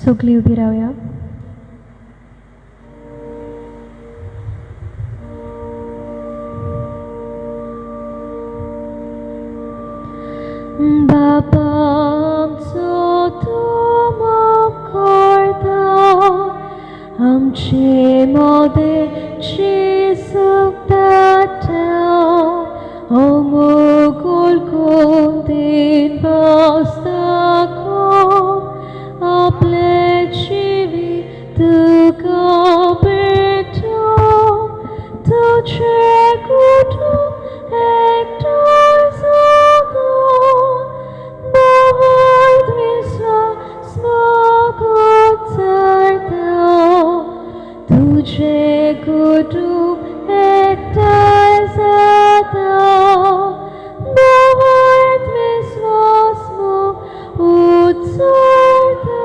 सगळी उभी राहूया. बाबा आमचो तूं मोकळटा, आमचे मोदेची सुख दाता, मोगोल कोंदीन बसताको, आपले जिवी तुका भेटो, तुझे कुटुंब एकठांय जागो, बाबात विश्वास मागोत जाता, तुझे कुटुंब एकठांय जाता, बाबात विश्वास मागोत जाता.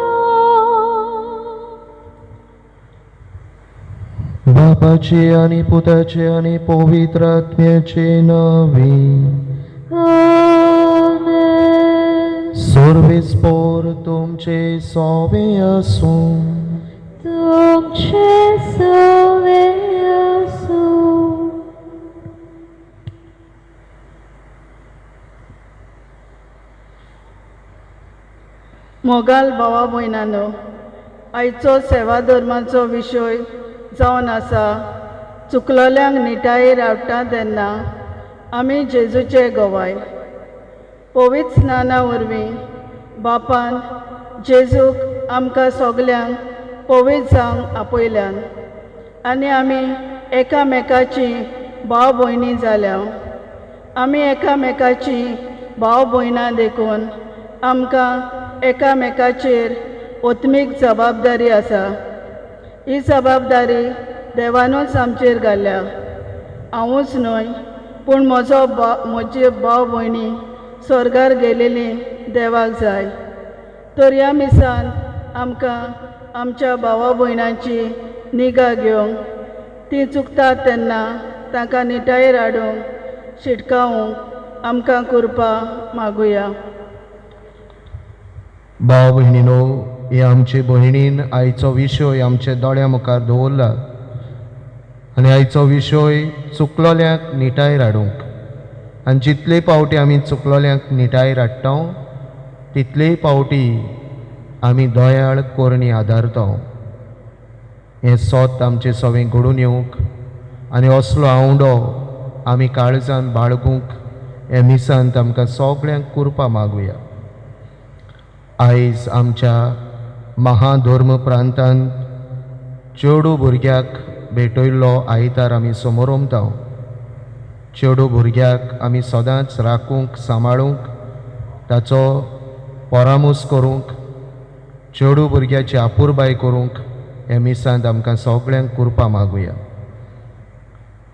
बापाचे आणि पुताचे आणि पवित्र आत्म्याचे नावे. आमेन. सर्वेस्पोर तुमचे सोवे आसूं. तुमचे सवे आसूं. मोगाल भावा भयणांनो, आयचो सेवा धर्माचो विशय जावन आसा चुकलोल्यांक निटाये रावटा तेन्ना आमी जेजूचे गोवाय. पवित्र स्नाना वरवीं बापान जेजूक आमकां सगल्यांक पवित्र जावंक आपयल्यान आनी आमी एकामेकाची भाव भयणी जाल्या. आमी एकामेकाची भाव भयणां देखून आमकां एकामेकाचेर ओत्मीक जबाबदारी आसा. ही जबाबदारी देवानूच आमचेर घाल्या. हांवूच न्हय पूण म्हजी भाव भयणी स्वर्गार गेलेली देवाक जाय. तर ह्या मिसान आमकां आमच्या भावा भयणांची निगा घेवंक, ती चुकतात तेन्ना तांकां निटायेर हाडूंक शिटकावूंक आमकां कृपा मागुया. भाव भयणीनो, हे आमचे भयणीन आयचो विशय आमच्या दोळ्या मुखार दवरला आनी आयचो विशय चुकलोल्यांक निटायेर हाडूंक. आनी जितले पावटी आमी चुकलोल्यांक निटायेर हाडटा तितलेय पावटी आमी दयाळ कोरणी आदारता. हें सोत आमचे सगळें घडून येवंक आनी असलो आवंडो आमी काळजान बाळगूंक हे मिसांत आमकां सगळ्यांक कृपा मागुया. आयज आमच्या महाधर्म प्रांतांत चेडू भुरग्याक भेटयल्लो आयतार आमी समोर उमता. चेडू भुरग्याक आमी सदांच राखूंक सांबाळूंक, ताचो परामूस करूंक, चेडू भुरग्याची आपुरबाय करूंक हे मिसांत आमकां सगळ्यांक कृपा मागुया.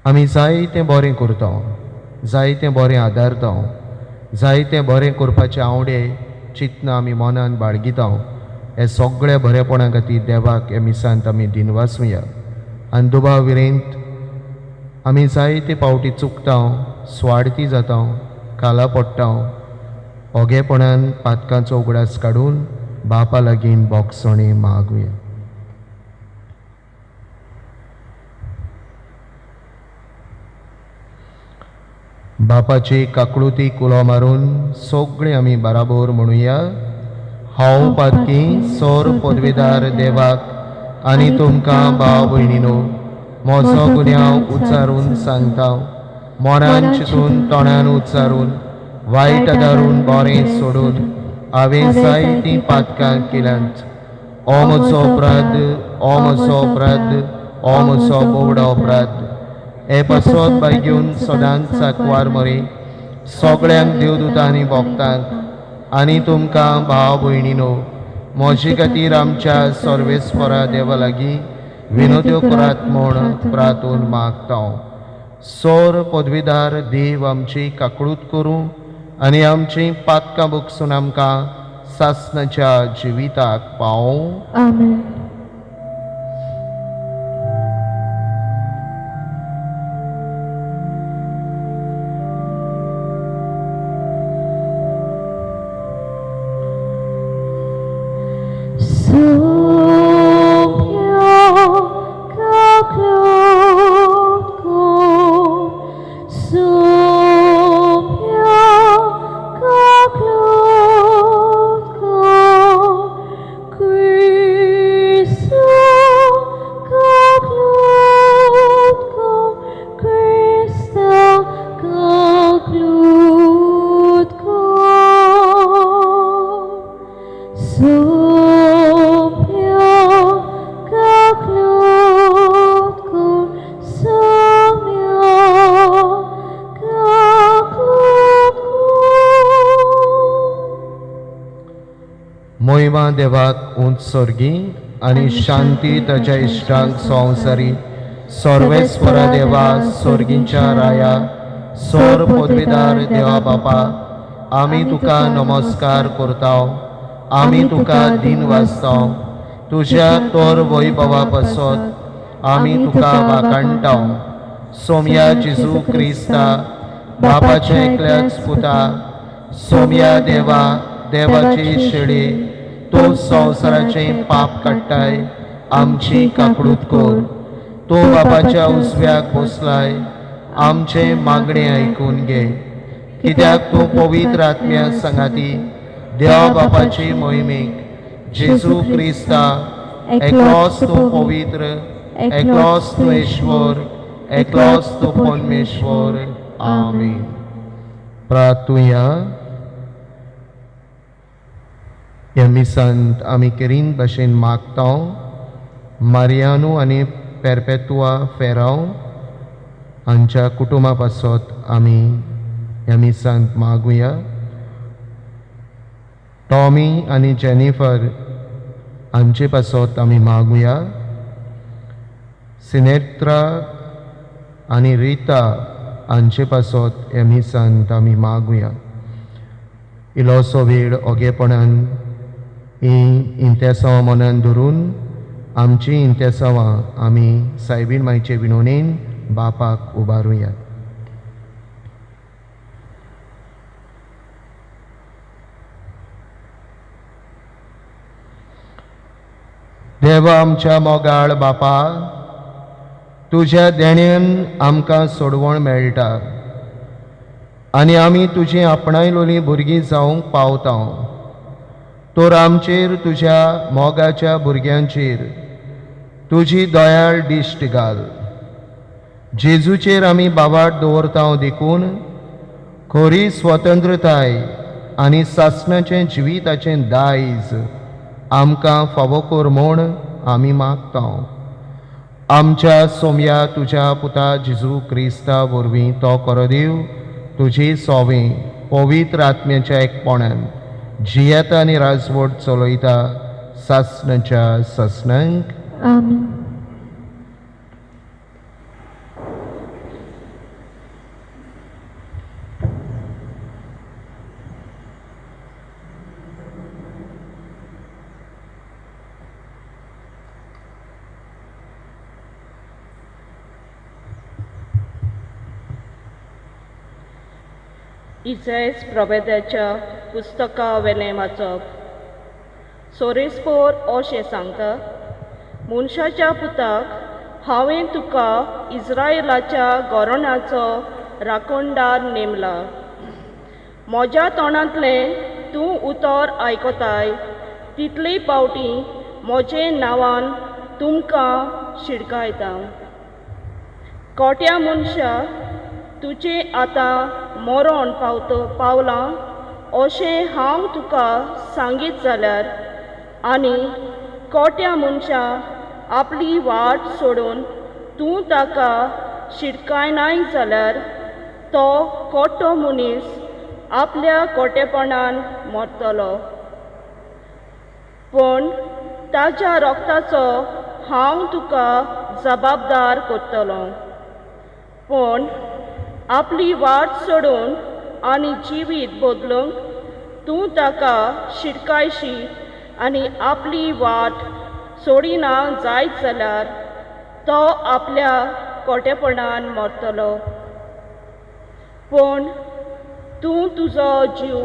आमी जायतें बरें करता, जायतें बरें आदारता, जायतें बरें करपाचे आवडे चिंतन आमी मनान बाळगिता. हे सगळे बरेपणा खातीर देवाक हे मिसांत आमी दिनवासुया. आनी दुबाव विरेंत आमी जायते पावटी चुकता, स्वार्थी जाता, काला पडटा. ओगेपणान पातकांचो उगडास काडून बापा लागीं बोगसणे मागुया. बापाची काकळुती कुलो मारून सगळे आमी बराबर म्हणुया. हांव पातकी सोर पदवीदार देवाक आनी तुमकां भाव भयणीनो म्हजो गुन्यांव उच्चारून सांगता. मनान चिंतून तोंडान उच्चारून वायट आदारून बरें सोडून हांवें जायतीं पातकां केल्यांत. हो म्हजो अपराध, हो म्हजो अपराध, हो म्हजो बोवडो अपराध. हे पासत बाय घेवन सदांच साकवार मरे सगळ्यांक देवदूतां आनी भोगतांक आनी तुमकां भाव भयणीनो म्हजे खातीर आमच्या सर्वेस्परा देवा लागीं विनोद्यो करात म्हूण प्रार्थून मागता. सोर पदवीदार देव आमची काकळूत करूं आनी आमची पातकां भोगसून आमकां सासणाच्या जिविताक पावूं. आमेन. देवा देवाक उंच सोर्गी आनी शांती ताच्या इश्टांक संवसारी सर्वेस्परा देवा सोर्गींच्या राया सोर पदवीदार देवा बापा आमी तुका नमस्कार करताव आमी तुका दिन वाजताव तुझ्या तोर वैभवा पासत आमी तुका वाकाणटाव सोम्या जेजू क्रिस्ता बापाचे एकल्याच पुता सोम्या देवा देवाची शेळी तो संवसाराचे पाप काडटाय आमची काकडूत कोर तो बापाच्या उजव्याक बसलाय आमचे मागणे ऐकून घे कित्याक तूं पवित्र आत्म्या संगाती देवा बापाची मोहिमेक जेजू क्रिस्ता एकलोच तूं पवित्र एकलोच तूं ईश्वर एकलोच तूं परमेश्वर आमीन. प्रार्थुया. ह्या मिसांत आमी केरीन भाशेन मागता मारियानू आनी पेरपेतुआ फेराव हांच्या कुटुंबा पासत आमी ह्या मिसांत मागुया. टॉमी आनी जेनिफर हांचे पासत आमी मागुया. सिनेत्रा आनी रिता हांचे पासत ह्या मिसांत आमी मागुया. इलोसो वेळ ओगेपणान ही इंतेसांवां मनान धरून आमची इंतेसांवां आमी सायबीण मायचे विनोनेन बापाक उबारुया. देवा आमच्या मोगाळ बापा तुज्या देण्यान आमकां सोडवण मेळटा आनी आमी तुजी आपणायलोली भुरगीं जावंक पावता. तर आमचेर तुज्या मोगाच्या भुरग्यांचेर तुजी दयाळ दिश्ट घाल. जेजूचेर आमी बाबाट दवरता देखून खरी स्वतंत्रताय आनी सासणाचें जिविताचें दायज आमकां फावो कर म्हूण आमी मागता. आमच्या सोम्या तुज्या पुता जेजू क्रिस्ता वरवीं तो कोरोदेव तुजी सोवें पवित्र आत्म्याच्या एकपणान जियेता आनी राजवट चलयता सासणाच्या सासणांक. आमीन. इजेस प्रभेदाच्या पुस्तका वेलें वाचप. सोरेस्पोर अशें सांगता, मनशाच्या पुताक हांवें तुका इस्रायेलाच्या गोरोणाचो राखणदार नेमला. म्हज्या तोंडांतलें तूं उतर आयकताय तितले पावटी म्हजे नांवान तुमकां शिडकायता. कोट्या मनशा तुजें आतां मरण पावलां अशें हांव तुका सांगीत जाल्यार आनी कोट्या मनशा आपली वाट सोडून तूं ताका शिडकायनाय जाल्यार तो कोट्टो मनीस आपल्या कोटेपणान मरतलो. पण ताच्या रोगताचो हांव तुका जबाबदार करतलो. पण आपली वाट सोडून आनी जिवीत बदलूंक तूं ताका शिडकायशी आनी आपली वाट सोडिना जायत जाल्यार तो आपल्या कोटेपणान मरतलो. पण तूं तुजो जीव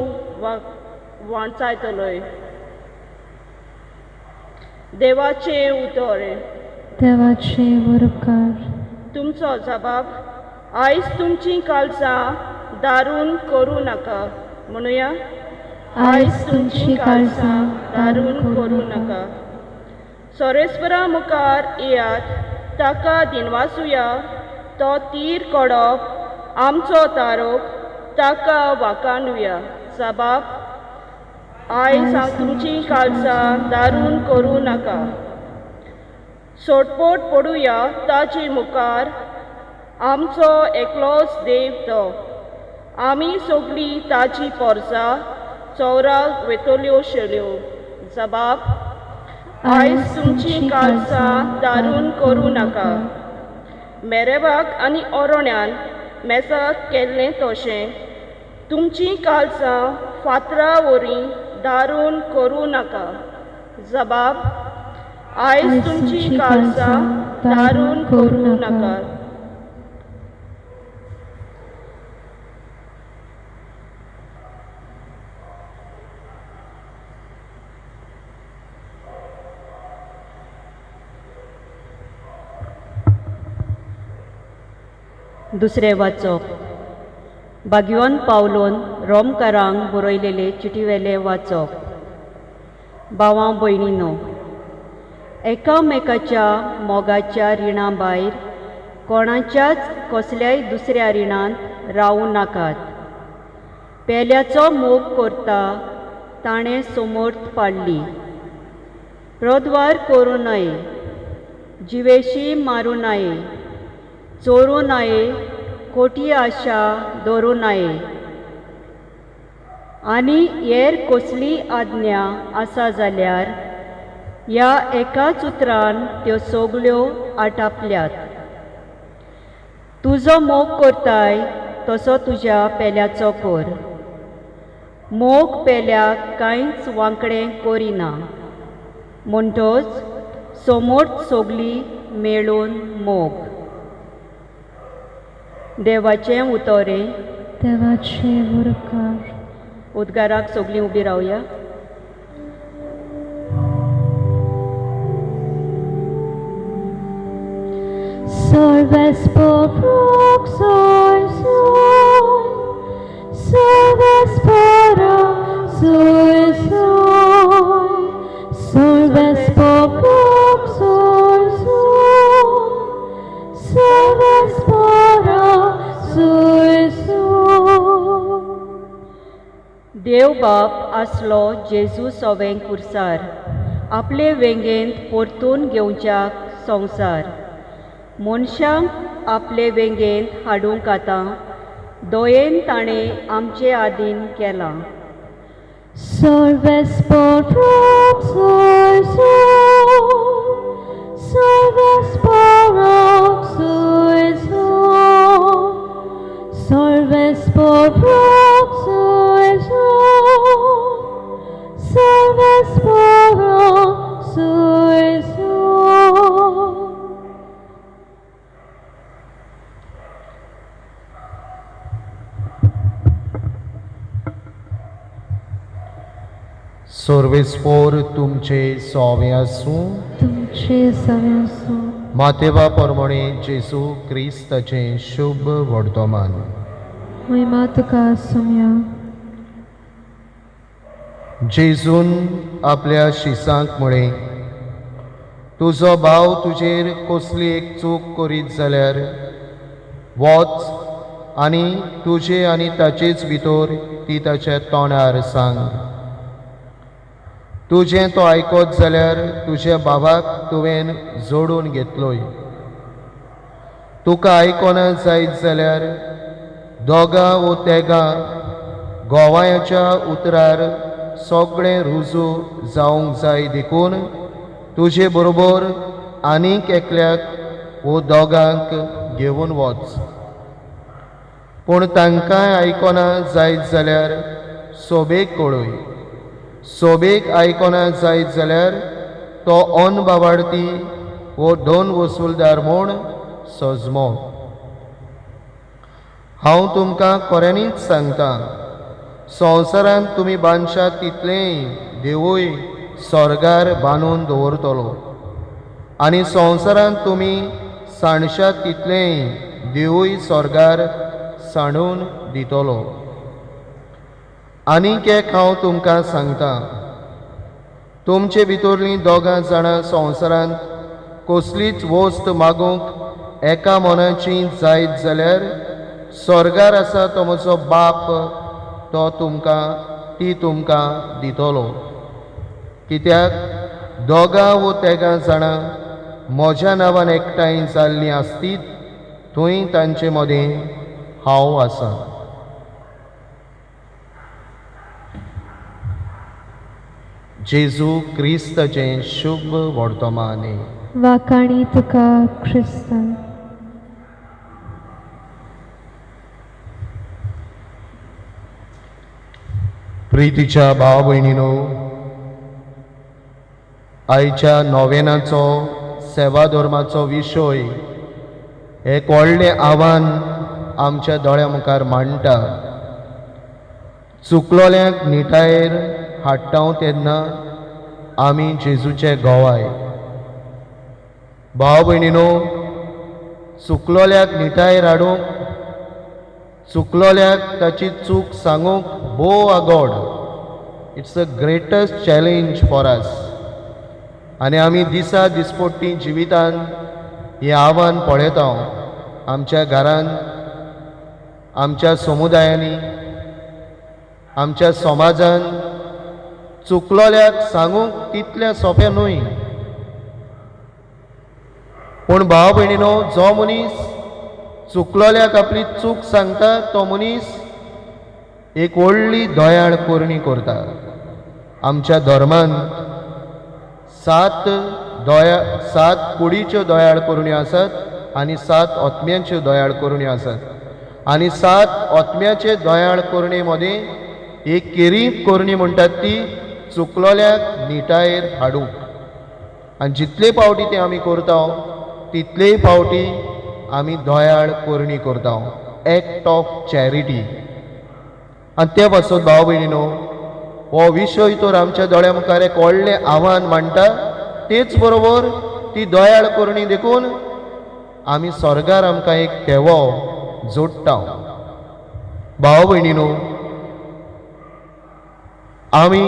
वांचायतलोय. देवाचें उतर. देवाचे उपकार. तुमचो जबाब. आयज तुमचीं काळजां दारून करूं नाका. म्हणुया, आयज तुमचीं काळजां दारून करूं नाका. सोरेस्परा मुखार येयात, ताका दिनवासुया. तो तीर कोडप आमचो तारोक, ताका वाकाणुया. जबाब. आयज हांव तुमचीं काळजां दारून करूं नाका. सोडपोट पडुया ताचे मुखार, आमचो एकलोच देव तो. आमी सगळीं ताची पोरसां चोराक वेतल्यो शेल्यो. जबाब आयज तुमची काळजां दारून करूं नाका. मेरेवाक आनी ओरोण्यान मेजाक केल्लें तशें तुमची काळजां फातरा वरी दारून करूं नाका. जबाब आयज तुमची काळजां दारून करूं नाका. दुसरें वाचप. भाग्यवान पावलोन रोमकारांक बरयलेले चिटीवेले वाचप. भावां भयणीनो, एकामेकाच्या मोगाच्या रिणां भायर कोणाच्याच कसल्याय दुसऱ्या रिणांत रावूं नाकात. पेल्याचो मोग करता ताणें समोर्थ पाडली. प्रद्वार करूं नये, जिवेशी मारूं नये, चोरूं नये, खोटी आशा दवरूं नये. आनी हेर कसली आज्ञा आसा जाल्यार ह्या एकाच उतरान त्यो सगल्यो आटापल्यात. तुजो मोग करताय तसो तुज्या पेल्याचो कर. मोग पेल्याक कांयच वांकडें करिना. म्हणटच समोर्थ सगली मेळून मोग. देवाचें उतोरें. देवाचे उरकार. उद्गाराक सगलीं उबीं रावया. Salves por soy, salves para soy, salves por soy, salves para soy. देव बाप आसलो जेजू सोवें कुर्सार. आपले वेंगेंत परतून घेवच्याक संवसार. मनशांक आपले वेंगेंत हाडूंक आतां दोयेन ताणें आमचे आदीन केलां. Salves por soy, salves para soy, salves por soy, salves para soy. सोर्वेस्पोर तुमचे सोवे आसूं. तुमचे सवे आसूं. मातेवा पोरमोणे जेजू क्रिस्ताचें शुभ वर्तमान. महिमा तुका आसूं. जेजून आपल्या शिसांक म्हळें, तुजो भाव तुजेर कसली एक चूक करीत जाल्यार वच आनी तुजे आनी ताचेच भितर ती ताच्या तोंडार सांग. तुजें तो आयकत जाल्यार तुज्या भावाक तुवें जोडून घेतलोय. तुका आयकोना जायत जाल्यार दोगां वो तेगां गोवायाच्या उतरार सगळें रुजू जावंक जाय देखून तुजे बरोबर आनीक एकल्याक वो दोगांक घेवन वच. पूण तांकांय आयकोना जायत जाल्यार सोबेक कळय. सोबेक आयकोना जायत जाल्यार तो अनबाबार्थी वो दोन वसूलदार म्हूण सजमो. हांव तुमकां खऱ्यांनीच सांगतां, संवसारांत तुमी बांदशात तितलेंय देवूय स्वर्गार बांदून दवरतलो. आनी संवसारांत तुमी साणशात तितलेंय देवूय स्वर्गार सांडून दितलो. आनीक एक हांव तुमकां सांगतां, तुमचे भितरलीं दोगां जाणां संवसारांत कसलीच वस्त मागूंक एका मनाची जायत जाल्यार स्वर्गार आसा तो म्हजो बाप तो ती तुमकां दितलो. कित्याक दोगां वो तेगां जाणां म्हज्या नांवान एकठांय जाल्लीं आसतीत थंय तांचे मदें हांव आसां. जेजू क्रिस्तचें शुभ वर्तमान. वाकाणी तुका ख्रिस्त. प्रितीच्या भाव भयणीनो, आयच्या नोवेनाचो सेवा धर्माचो विशय एक व्हडलें आव्हान आमच्या दोळ्या मुखार मांडटा. चुकलोल्यांक निटायेर हाडटा तेन्ना आमी जेजूचे गोवाय. भाव भयणीनो, चुकलोल्याक निटायेर हाडूंक, चुकलोल्याक ताची चूक सांगूंक भोव आगोड. It's a greatest challenge for us. आनी आमी दिसा दिसपट्टी जिवितान हें आव्हान पळयता. आमच्या घरान, आमच्या समुदायांनी, आमच्या समाजान चुकलोल्याक सांगूंक तितलें सोंपें न्हय. पूण भाव भयणीनो, जो मनीस चुकलोल्याक आपली चूक सांगता तो मनीस एक व्हडली दयाळ कोरणी करता. आमच्या धर्मान 7 कुडीच्यो दयाळ कोरण्यो आसात आनी 7 ओतम्यांच्यो दयाळ कोरण्यो आसात. आनी 7 ओतम्याचे दयाळ कोरणे मदीं एक केरी कोरणी म्हणटात ती चुकलोल्याक निटायेर हाडूंक. आनी जितले फावटी तें आमी करता तितलेय फावटी आमी दयाळ कोरणी करता. Act of charity. आनी ते पासून भाव भयणीनो, हो विशय तर आमच्या दोळ्या मुखार एक व्हडलें आव्हान मांडटा. तेच बरोबर ती दयाळ कोरणी देखून आमी स्वर्गार आमकां एक केवो जोडटा. भाव भयणीनो, आमी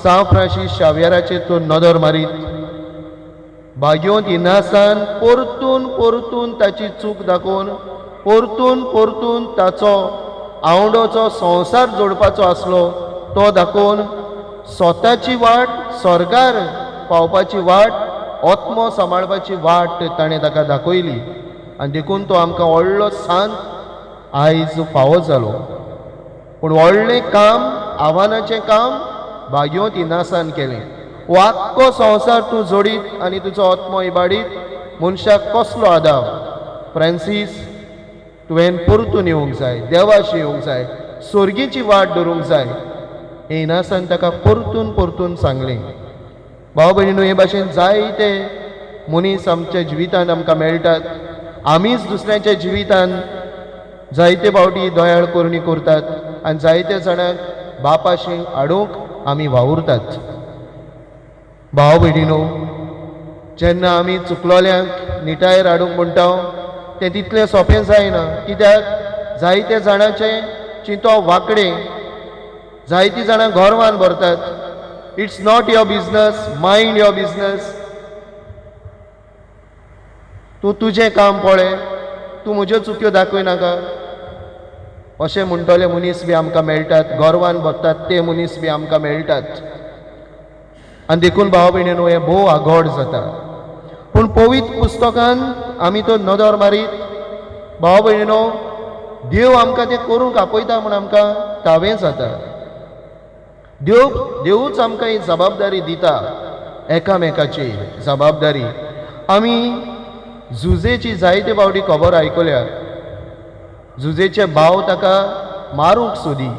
सान फ्रांसीस शावेराचेर तर नदर मारीत भाग्योंत इनासान परतून परतून ताची चूक दाखोवन परतून परतून ताचो आवडोचो संवसार जोडपाचो आसलो तो दाखोवन स्वताची वाट, स्वर्गार पावपाची वाट, ओत्मो सांबाळपाची वाट ताणें ताका दाखयली. आनी देखून तो आमकां व्हडलो सांत आयज फावो जालो. पूण व्हडलें काम, आव्हानाचें काम भाग्योंत इनासान केलें. हो आख्खो संवसार तूं जोडीत आनी तुजो ओत्मो इबाडीत मनशाक कसलो आदार. फ्रांसीस, तुवें परतून येवंक जाय, देवाशी येवंक जाय, सर्गेची वाट धरूंक जाय. हें इनासान ताका परतून परतून सांगलें. भाव भयणीनो, हे भाशेन जायते मनीस आमच्या जिवितान आमकां मेळटात. आमीच दुसऱ्याच्या जिवितान जायते फावटी दयाळ कोरणी करतात आनी जायते जाणांक बापाशी हाडूंक आमी वावुरतात. भाव भयणीनो, जेन्ना आमी चुकलोल्यांक निटायेर हाडूंक म्हणटा तें तितलें सोंपें जायना. कित्याक जायते जाणांचे चिंतो वांकडे, जायतीं जाणां गोरवान भरतात. It's not your business, mind your business. तूं तुजें काम पळय, तूं म्हज्यो चुक्यो दाखय नाका. अशें म्हणटले मनीस बी आमकां मेळटात. गोरवान भरतात ते मनीस बी आमकां मेळटात. आनी देखून भाव भयणीनो, हें भोव आगोड जाता. पूण पवित्र पुस्तकान आमी तो नदर मारीत, भाव भयणीनो, देव आमकां तें करूंक आपयता म्हूण आमकां तावें जाता. देवूच आमकां ही जबाबदारी दिता, एकामेकाची जबाबदारी. आमी झुजेची जायते फावटी खबर आयकल्या. झुजेचे भाव ताका मारूंक सोदी,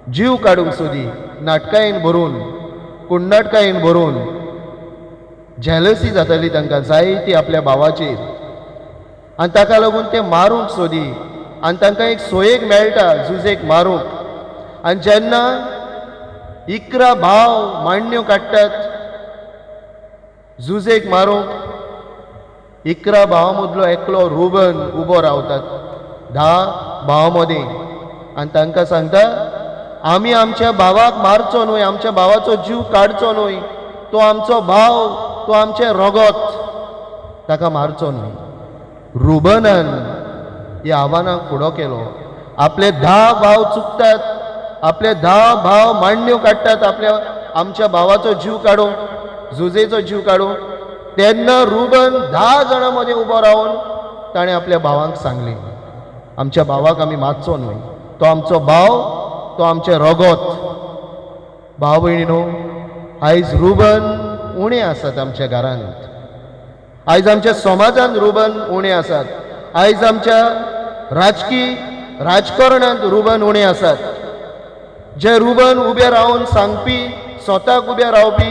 जीव काडूंक सोदी, नाटकायेन भरून, कुंडाटकायेन भरून. झॅलसी जाताली तांकां जायती आपल्या भावाचेर आनी ताका लागून ते मारूंक सोदी. आनी तांकां एक सोयेक मेळटा झुजेक मारूंक. आनी जेन्ना 11 भाव मांडण्यो काडटात झुजेक मारूंक, 11 भावां मदलो एकलो रुबन उबो रावतात 10 भावां मदीं. आनी तांकां सांगता, आमी आमच्या भावाक मारचो न्हय, आमच्या भावाचो जीव काडचो न्हय. तो आमचो भाव, तो आमचें रगत, ताका मारचो न्हय. रुबनान ह्या आव्हानाक फुडो केलो. आपले 10 भाव चुकतात, आपले 10 भाव मांडण्यो काडटात आमच्या भावाचो जीव काडूंक, झुजेचो जीव काडूंक. तेन्ना रुबन 10 जाणां मदीं उबो रावन ताणें आपल्या भावांक सांगलें, आमच्या भावाक आमी मारचो न्हय, तो आमचो भाव, तो आमचें रगत. भाव भयणीनो, आयज रुबन उणे आसात आमच्या घरांत, आयज आमच्या समाजांत रुबन उणे आसात, आयज आमच्या राजकीय राजकारणांत रुबन उणे आसात. जे रुबन उबे रावन सांगपी, स्वताक उबे रावपी,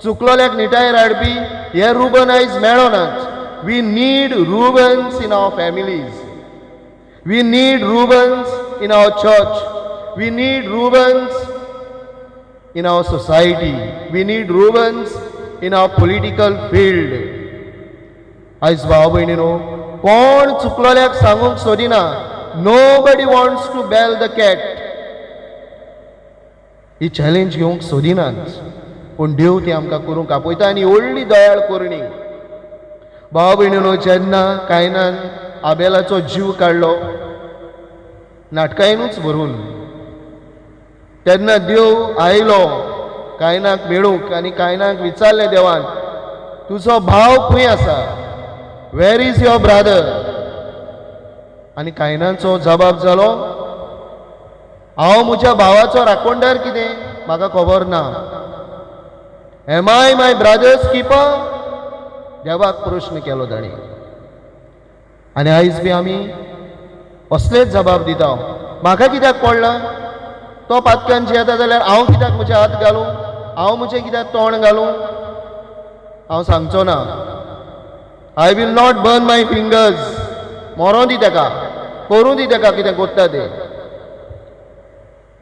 चुकलोल्याक निटायर हाडपी हे रुबन आयज मेळनात. We need Reubens in our families, we need Reubens in our church, we need Reubens in our society, we need Rubens in our political field. आयज भाव भयणीनो, कोण चुकलोल्याक सांगूंक सोदिना. Nobody wants to bail the cat. He challenge घेवंक सोदिनात, पूण देव ती आमकां करूंक आपयता आनी व्हडली दयाळ करणी. भाव भयणीनो, जेन्ना कायनान आबेलाचो जीव काडलो नाटकायनूच भरून, तेन्ना देव आयलो कायनाक मेळूंक आनी कायनाक विचारलें देवान, तुजो भाव खंय आसा, वेर इज युअर ब्रादर? आनी कायनाचो जबाब जालो, हांव म्हज्या भावाचो राखणदार कितें, म्हाका खबर ना. Am I my brother's keeper? देवाक प्रश्न केलो ताणें. आनी आयज बी आमी असलेच जबाब दिता. म्हाका कित्याक पडला? तो पातकान येता जाल्यार हांव कित्याक म्हजे हात घालूं, हांव म्हजें कित्याक तोंड घालूं? हांव सांगचो ना. I will not burn my fingers. मरों दी ताका, करूं दी ताका कितें कोत्ता तें.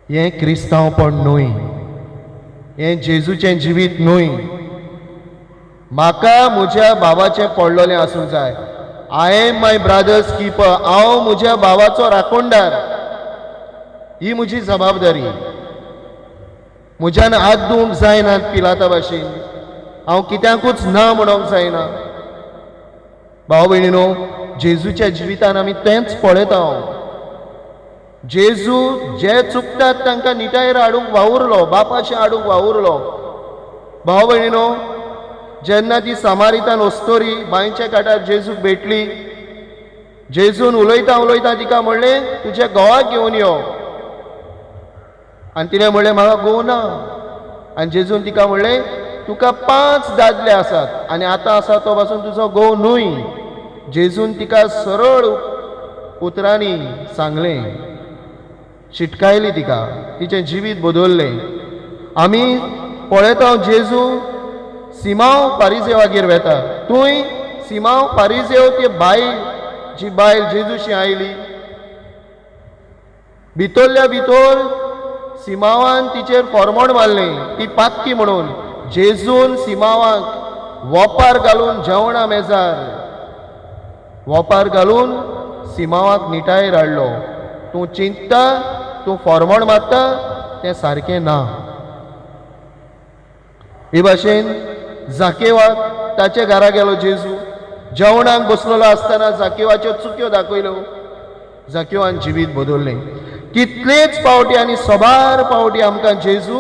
हें क्रिस्तांवपण न्हय, हें जेजूचें जिवीत न्हय. म्हाका म्हज्या भावाचें पडलोलें आसूंक जाय. I am my brother's keeper. हांव म्हज्या भावाचो राखणदार. ही म्हजी जबाबदारी. म्हज्यान हात धुवंक जायनात पिलाता भाशेन, हांव कित्याकूच ना म्हणोंक जायना. भाव भयणीनो, जेजूच्या जिवितान आमी तेंच पळयता. जेजू जे चुकतात तांकां निटायर हाडूंक वावुरलो, बापाशें हाडूंक वावुरलो. भाव भयणीनो, जेन्ना ती सामारितान ओस्तोरी बांयच्या कांठार जेजूक भेटली, जेजून उलयता उलयता तिका म्हणलें, तुज्या घोवाक घेवन यो. आनी तिणें म्हणलें, म्हाका घोव ना. आनी जेजून तिका म्हणलें, तुका 5 दादले आसात आनी आतां आसा तो पासून तुजो घोव न्हय. जेजून तिका सरळ उतरांनी सांगलें, शिटकायली तिका, तिचें जिवीत बदललें. आमी पळयता जेजू सिमांव फारिसेवागेर वेता. थंय सिमांव फारिसेव ती बायल, जी बायल जेजूशी आयली, भितरल्या भितर सिमावान तिचेर फॉर्मोण मारलें, ती पातकी म्हणून. जेजून सिमावाक वोपार घालून जेवणा मेजार वोपार घालून सिमावाक निटायर हाडलो. तूं चिंतता, तूं फॉर्मोण मारता, तें सारकें ना. हे भाशेन जाकेवाक ताच्या घरा गेलो जेजू. जेवणाक बसलेलो आसतना जाकेवाच्यो चुक्यो दाखयल्यो. जाकेवान जिवीत बदललें. कितलेच पावटी आनी सोबार पावटी आमकां जेजू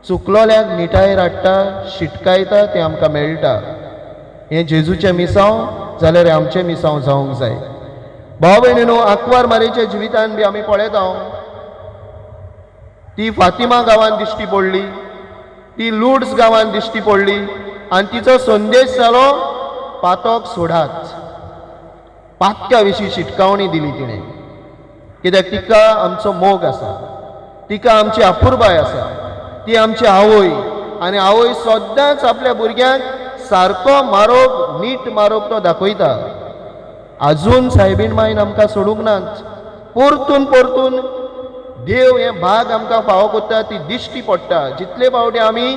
चुकलोल्याक निटायर हाडटा, शिटकायता, तें आमकां मेळटा. हें जेजूचें मिसांव जाल्यार हें आमचें मिसांव जावंक जाय. भाव भयणीनो, आंकवार मारेच्या जिवितान बी आमी पळयता, ती फातिमा गांवांत दिश्टी पडली, ती लुड्स गांवांत दिश्टी पडली आनी तिचो संदेश जालो, पातोक सोडात. पातक्या विशीं शिटकावणी दिली तिणें. कित्याक तिका आमचो मोग आसा, तिका आमची आपुरबाय आसा, ती आमची आवय. आनी आवय सदांच आपल्या भुरग्यांक सारको मारोग, नीट मारोग तो दाखयता. आजून सायबीण मायन आमकां सोडूंक नात. परतून परतून देव हें भाग आमकां फावो कोत्ता, ती दिश्टी पडटा. जितले फावटी आमी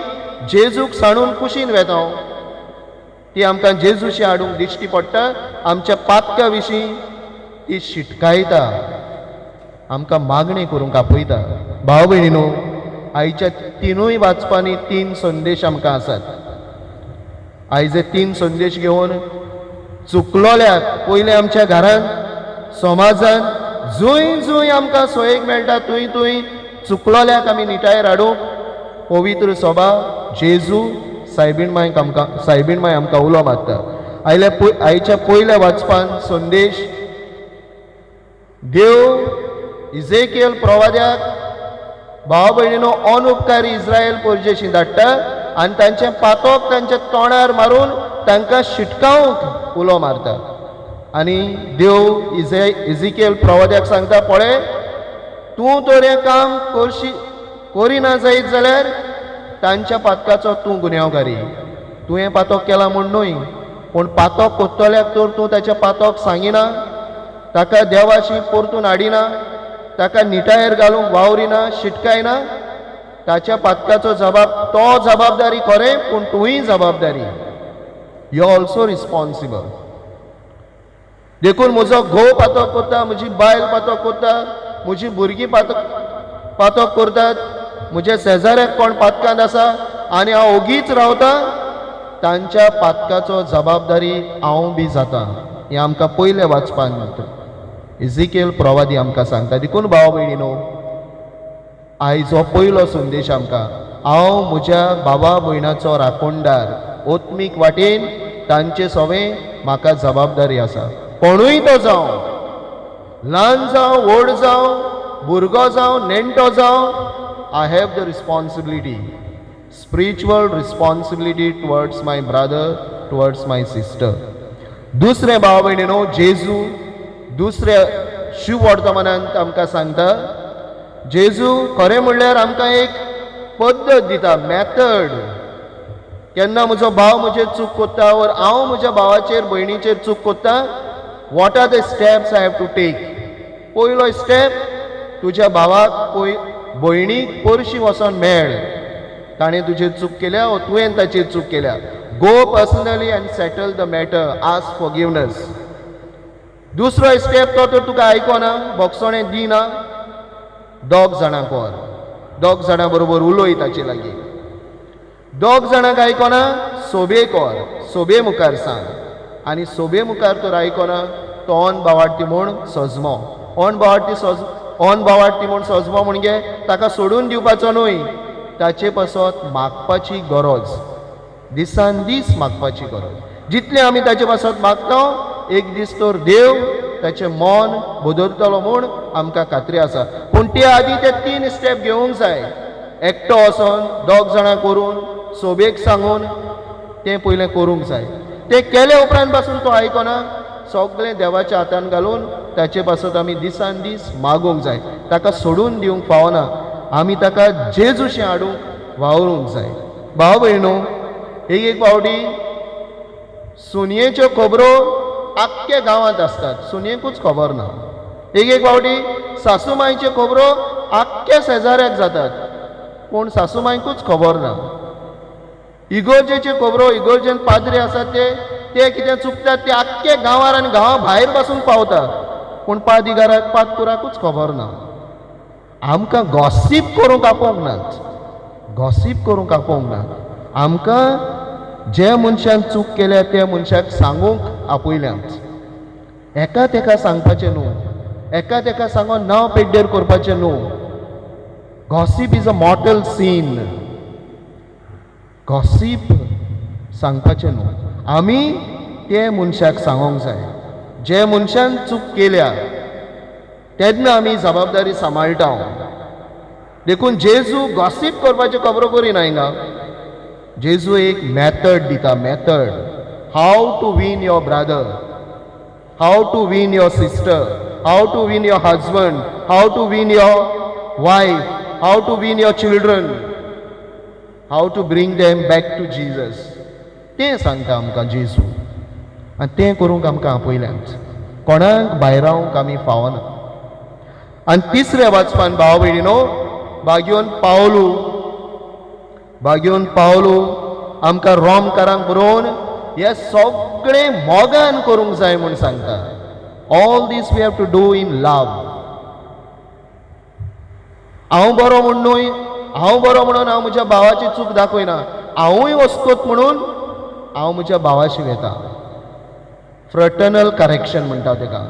जेजूक सांडून कुशीन वेता, ती आमकां जेजूशी हाडूंक दिश्टी पडटा. आमच्या पातका विशीं ती शिटकायता, आमकां मागणी करूंक आपयता. भाव भयणीनो, आयच्या तिनूय वाचपांनी 3 संदेश आमकां आसात. आयज हे 3 संदेश घेवन चुकलोल्याक पयलें आमच्या घरांत, समाजांत, जंय जंय आमकां सोयेक मेळटा थंय थंय चुकलोल्याक आमी निटायर हाडूंक पवित्र सभा जेजू सायबीण माय आमकां उलो मारता. आयच्या पयल्या वाचपान संदेश देव इजेकियल प्रवाद्याक भाव भयणीनो अनुपकारी इस्रायल पोरजेशी धाडटा आनी तांचे पातोक तांच्या तोंडार मारून तांकां शिटकावंक उलो मारता. आनी देव इजिकेल प्रवाद्याक सांगता, पळय तूं तर हें काम करिना जायत जाल्यार तांच्या पातकाचो तूं गुन्यांवकारी. तूं हें पातोक केलां म्हूण न्हय, पूण पातोक कोत्तोल्याक तर तूं ताच्या पातोक सांगिना, ताका देवाशी परतून हाडिना, ताका निटायेर घालूंक वावरिना, शिटकायना. ताच्या पातकाचो तो जबाबदारी खरें, पूण तूंय जबाबदारी. You are also responsible. देखून म्हजो घोव पातोक करता, म्हजी बायल पातोक करता, म्हजी भुरगीं पातोक करतात, म्हजे शेजाऱ्याक कोण पातकांत आसा आनी हांव ओगीच रावता, तांच्या पातकाचो जबाबदारी हांव बी जाता. हें आमकां पयलें वाचपान इजिकेल प्रवादी आमकां सांगता. देखून भाव भयणीनो, आयचो पयलो संदेश आमकां, हांव म्हज्या भावा भयणाचो राखणदार. ओत्मीक वाटेन तांचे सवें म्हाका जबाबदारी आसा. कोणूय तो जावं, ल्हान जावं, व्हड जावं, भुरगो जावं, नेणटो जावं, I have the responsibility, spiritual responsibility towards my brother, towards my sister. दुसरे भाव भयणीनो, जेजू दुसऱ्या शुभ वर्तमानांत आमकां सांगता, जेजू खरें म्हणल्यार आमकां एक पद्दत दिता, मॅथड. केन्ना म्हजो भाव म्हजेर चूक करता वर हांव म्हज्या भावाचेर भयणीचेर चूक करता, what are the steps I have to take. पयलो स्टेप, तुज्या भावाक भयणीक परशी वचोन मेळ. ताणें तुजेर चूक केल्या वा तुवें ताचेर चूक केल्या. Go personally and settle the matter, ask forgiveness. दुसरो स्टेप, तो तर तुका आयकोना, बोगसोणें दिना, दोग जाणांक व्हर, दोग जाणां बरोबर उलय ताचे लागीं. दोग जाणांक आयकोना, सोबेक व्हर, सोबे मुखार सांग. आनी सोबे मुखार तर आयकोना, तो ऑन बावाडटी म्हूण सजमो. ऑन बावाडटी म्हूण सजमो म्हणजे ताका सोडून दिवपाचो न्हय, ताचे पासत मागपाची गरज, दिसान दीस मागपाची गरज. जितले आमी ताचे पासत मागता, एक दीस तर देव ताचें मन बदलतलो म्हूण आमकां खात्री आसा. पूण ते आदी ते 3 स्टेप घेवंक जाय. एकटो वचोन दोग जाणां करून सोबेक सांगून तें पयलें करूंक जाय. तें केले उपरांत पासून तो आयकना, सगळें देवाच्या हातान घालून ताचे पासत आमी दिसान दीस मागूंक जाय. ताका सोडून दिवंक फावना, आमी ताका जेजूशें हाडूंक वावरूंक जाय. भाव भयणो, एक फावटी सुनयेच्यो खबरो आख्ख्या गांवांत आसतात, सुनयेकूच खबर ना. एक फावटी सासूमांयच्यो खबरो आख्ख्या शेजाऱ्याक जातात, पूण सासूमांयकूच खबर ना. इगर्जेच्यो खबरो, इगर्जेन पाद्री आसात ते कितें चुकतात ते आख्खे गांवार आनी गांवा भायर पासून पावता, पूण पादिगाराक पातकुराकूच खबर ना. आमकां गॉसीप करूंक आपोवंक नात, गॉसीप करूंक आपोवंक ना. आमकां जे मनशान चूक केल्या त्या मनशाक सांगूंक आपयल्यांत. एका तेका सांगपाचें न्हू, एका तेका सांगून नांव पेड्डेर करपाचें न्हू. गॉसीप इज अ मॉर्टल सीन. गॉसीप सांगपाचें न्हू. आमी ते मनशाक सांगोंक जाय जे मनशान चूक केल्या, तेन्ना आमी जबाबदारी सांबाळटा. देखून जेजू गॉसीप करपाच्यो खबरो करिना हिंगा. जेजू एक मॅथड दिता, method. How to win your brother, how to win your sister, how to win your husband, how to win your wife, how to win your children, how to bring them back to Jesus. तें सांगता आमकां जेजू, आनी तें करूंक आमकां आपयल्यांत. कोणाक भायर रावंक आमी फावना. आनी तिसऱ्या वाचपान भाव भयणीनो, बागयोन पावलू आमकां रोमकारांक बरोवन हे सगळें मोगान करूंक जाय म्हूण सांगता. All this we have to do in love. हांव बरो म्हूण न्हय, हांव बरो म्हणून हांव म्हज्या भावाची चूक दाखयना, हांवूय वस्तूत म्हणून हांव म्हज्या भावाशी वेता. फ्रटर्नल करेक्शन म्हणटा तेका.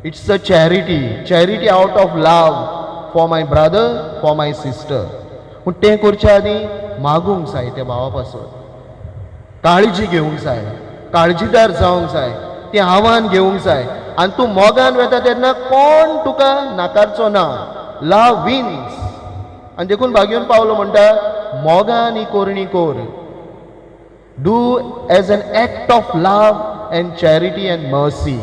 It's a charity, charity out of love for my brother, for my sister. पूण तें करचे आदी मागूंक जाय त्या भावा पासून, काळजी घेवंक जाय, काळजीदार जावंक जाय, तें आव्हान घेवंक जाय. आनी तूं मोगान वेता तेन्ना कोण तुका नाकारचो ना. लव विन्स, आनी देखून भाग्यून पावलो म्हणटा मोगा आनी कोरणी कोर. Do as an act of love and charity and mercy.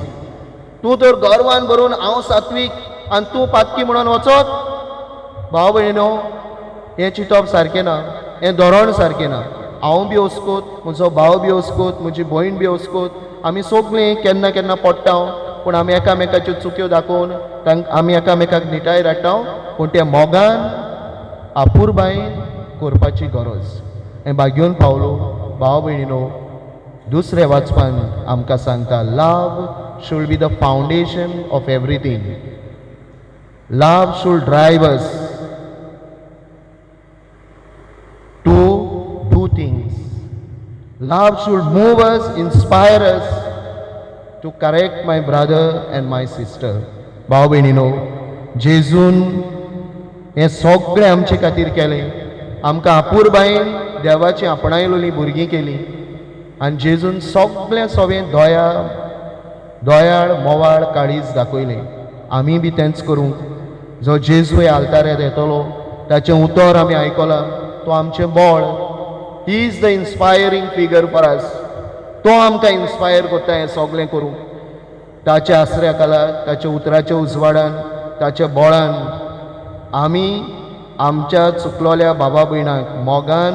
तूं तर गर्वान भरून हांव सात्वीक आनी तूं पातकी म्हणून वचत, भाव भयणीनो, हें चिंतप सारकें ना, हें धोरण सारकें ना. हांव बी वचकोत, म्हजो भाव बी वचकोत, म्हजी भयण बी वचकोत, आमी सगळीं केन्ना केन्ना पडटा, पूण आमी एकामेकाच्यो चुक्यो दाखोवन आमी एकामेकाक निटाय धाडटा, पूण तें मोगान आपुरबायेन करपाची गरज. हें भाग्यून पावलो. भाव भयणीनो, दुसरे वाचपान आमकां सांगता love should be the foundation of everything. Love should drive us to do things. Love should move us, inspire us to correct my brother and my sister. भाव भयणीनो, जेजून हें सगळें आमचे खातीर केलें. आमकां आपुरबायेन देवाची आपणायलोली भुरगीं केलीं आनी जेजून सगळें सवें दोयाळ मोवाळ काळीज दाखयलें. आमी बी तेंच करूं. जो जेजू हे आल्तारेर येतलो ताचें उतर आमी आयकलां. तो आमचें बळ. He is the inspiring figure for us. तो आमकां इन्स्पायर करता हें सगळें करूं. ताच्या आसऱ्या खाला, ताच्या उतराच्या उजवाडान, ताच्या बळान आमी आमच्या चुकलोल्या बाबा भयणांक मोगान